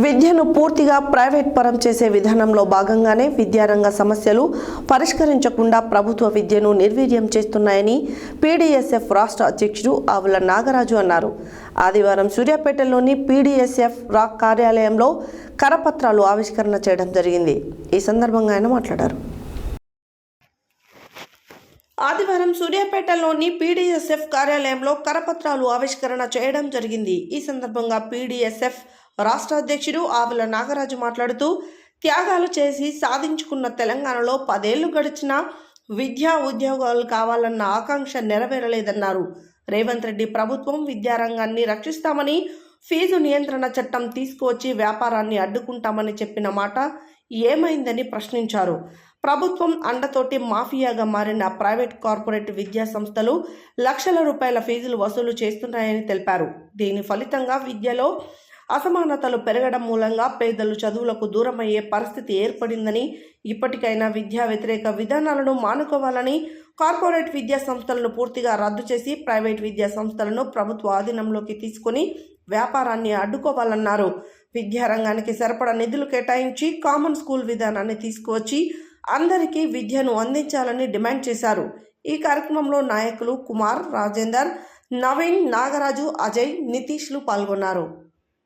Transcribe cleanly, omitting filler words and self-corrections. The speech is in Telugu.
విద్యను పూర్తిగా ప్రైవేట్ పరం చేసే విధానంలో భాగంగానే విద్యారంగ సమస్యలు పరిష్కరించకుండా ప్రభుత్వ విద్యను నిర్వీర్యం చేస్తున్నాయని పీడీఎస్ఎఫ్ రాష్ట్ర అధ్యక్షుడు ఆవుల నాగరాజు అన్నారు. ఆదివారం సూర్యాపేటలోని పీడీఎస్ఎఫ్ కార్యాలయంలో కరపత్రాలు ఆవిష్కరణ చేయడం జరిగింది. ఈ సందర్భంగా ఆయన మాట్లాడారు. ఆదివారం సూర్యాపేటలోని పీడీఎస్ఎఫ్ కార్యాలయంలో కరపత్రాలు ఆవిష్కరణ చేయడం జరిగింది. ఈ సందర్భంగా పీడీఎస్ఎఫ్ రాష్ట్ర అధ్యక్షుడు ఆవుల నాగరాజు మాట్లాడుతూ, త్యాగాలు చేసి సాధించుకున్న తెలంగాణలో 10 ఏళ్లు గడిచినా విద్యా ఉద్యోగాలు కావాలన్న ఆకాంక్ష నెరవేరలేదన్నారు. రేవంత్ రెడ్డి ప్రభుత్వం విద్యారంగాన్ని రక్షిస్తామని, ఫీజు నియంత్రణ చట్టం తీసుకువచ్చి వ్యాపారాన్ని అడ్డుకుంటామని చెప్పిన మాట ఏమైందని ప్రశ్నించారు. ప్రభుత్వం అండతోటి మాఫియాగా మారిన ప్రైవేట్ కార్పొరేట్ విద్యా సంస్థలు లక్షల రూపాయల ఫీజులు వసూలు చేస్తున్నాయని తెలిపారు. దీని ఫలితంగా విద్యలో అసమానతలు పెరగడం మూలంగా పేదలు చదువులకు దూరమయ్యే పరిస్థితి ఏర్పడిందని, ఇప్పటికైనా విద్యా వ్యతిరేక విధానాలను మానుకోవాలని, కార్పొరేట్ విద్యా సంస్థలను పూర్తిగా రద్దు చేసి ప్రైవేట్ విద్యా సంస్థలను ప్రభుత్వ ఆధీనంలోకి తీసుకుని వ్యాపారాన్ని అడ్డుకోవాలన్నారు. విద్యారంగానికి సరిపడా నిధులు కేటాయించి కామన్ స్కూల్ విధానాన్ని తీసుకువచ్చి అందరికీ విద్యను అందించాలని డిమాండ్ చేశారు. ఈ కార్యక్రమంలో నాయకులు కుమార్, రాజేందర్, నవీన్, నాగరాజు, అజయ్, నితీష్లు పాల్గొన్నారు.